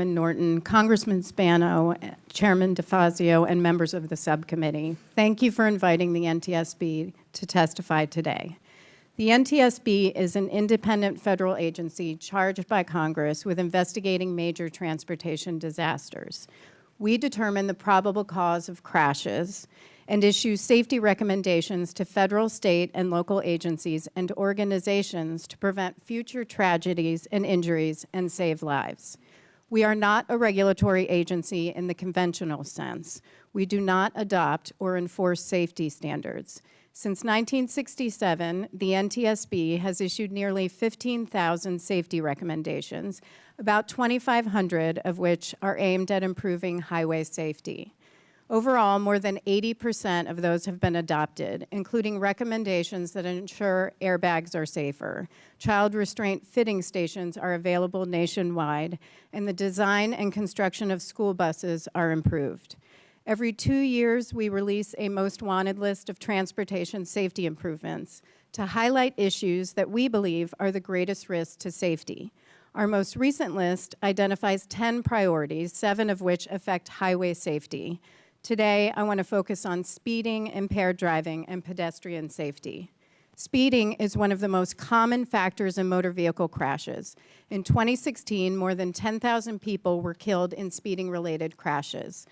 Norton, Congressman Spano, Chairman DeFazio, and members of the subcommittee. Thank you for inviting the NTSB to testify today. The NTSB is an independent federal agency charged by Congress with investigating major transportation disasters. We determine the probable cause of crashes and issue safety recommendations to federal, state, and local agencies and organizations to prevent future tragedies and injuries and save lives. We are not a regulatory agency in the conventional sense. We do not adopt or enforce safety standards. Since 1967, the NTSB has issued nearly 15,000 safety recommendations, about 2,500 of which are aimed at improving highway safety. Overall, more than 80% of those have been adopted, including recommendations that ensure airbags are safer, child restraint fitting stations are available nationwide, and the design and construction of school buses are improved. Every 2 years, we release a most wanted list of transportation safety improvements to highlight issues that we believe are the greatest risk to safety. Our most recent list identifies 10 priorities, 7 of which affect highway safety. Today, I want to focus on speeding, impaired driving, and pedestrian safety. Speeding is one of the most common factors in motor vehicle crashes. In 2016, more than 10,000 people were killed in speeding-related crashes.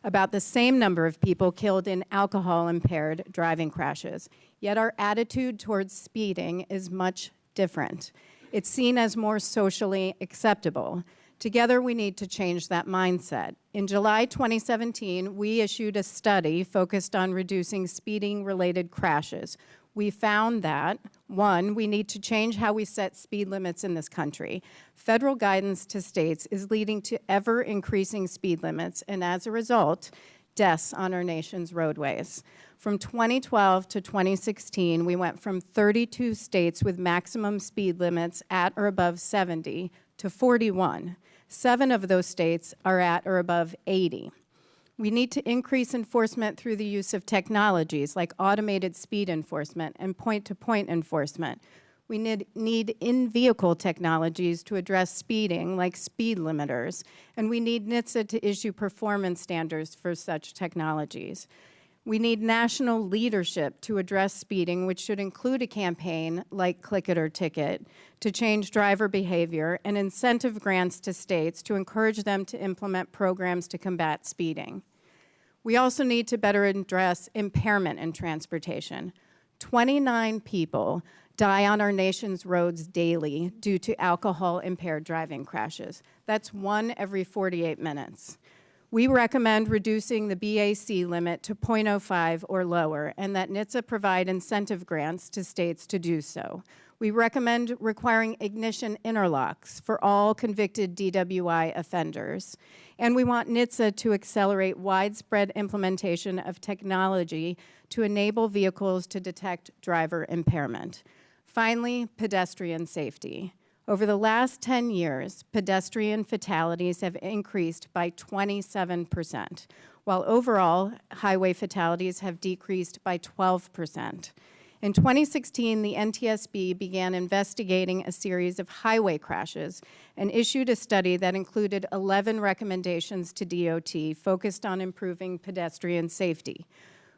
About the same number of people killed in alcohol-impaired driving crashes. Yet our attitude towards speeding is much different. It's seen as more socially acceptable. Together, we need to change that mindset. In July 2017, we issued a study focused on reducing speeding-related crashes. We found that, 1, we need to change how we set speed limits in this country. Federal guidance to states is leading to ever-increasing speed limits, and as a result, deaths on our nation's roadways. From 2012 to 2016, we went from 32 states with maximum speed limits at or above 70 to 41. 7 of those states are at or above 80. We need to increase enforcement through the use of technologies like automated speed enforcement and point-to-point enforcement. We need in-vehicle technologies to address speeding, like speed limiters, and we need NHTSA to issue performance standards for such technologies. We need national leadership to address speeding, which should include a campaign like Click It or Ticket to change driver behavior and incentive grants to states to encourage them to implement programs to combat speeding. We also need to better address impairment in transportation. 29 people die on our nation's roads daily due to alcohol-impaired driving crashes. That's 1 every 48 minutes. We recommend reducing the BAC limit to 0.05 or lower, and that NHTSA provide incentive grants to states to do so. We recommend requiring ignition interlocks for all convicted DWI offenders. And we want NHTSA to accelerate widespread implementation of technology to enable vehicles to detect driver impairment. Finally, pedestrian safety. Over the last 10 years, pedestrian fatalities have increased by 27%, while overall highway fatalities have decreased by 12%. In 2016, the NTSB began investigating a series of highway crashes and issued a study that included 11 recommendations to DOT focused on improving pedestrian safety.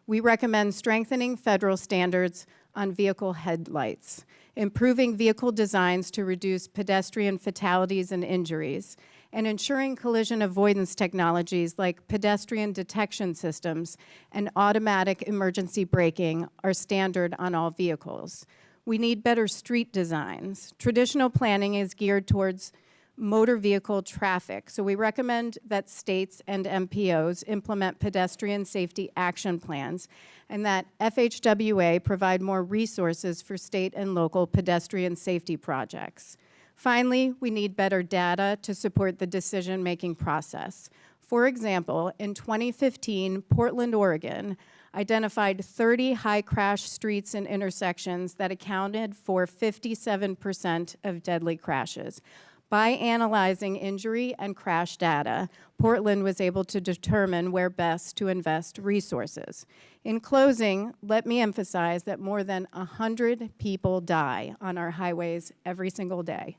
We recommend strengthening federal standards on vehicle headlights, improving vehicle designs to reduce pedestrian fatalities and injuries, and ensuring collision avoidance technologies like pedestrian detection systems and automatic emergency braking are standard on all vehicles. We need better street designs. Traditional planning is geared towards motor vehicle traffic, so we recommend that states and MPOs implement pedestrian safety action plans and that FHWA provide more resources for state and local pedestrian safety projects. Finally, we need better data to support the decision-making process. For example, in 2015, Portland, Oregon identified 30 high-crash streets and intersections that accounted for 57% of deadly crashes. By analyzing injury and crash data, Portland was able to determine where best to invest resources. In closing, let me emphasize that more than 100 people die on our highways every single day.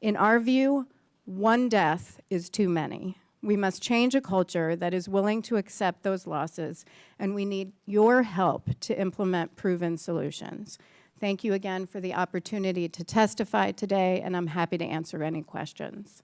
In our view, One death is too many. We must change a culture that is willing to accept those losses, and we need your help to implement proven solutions. Thank you again for the opportunity to testify today, and I'm happy to answer any questions.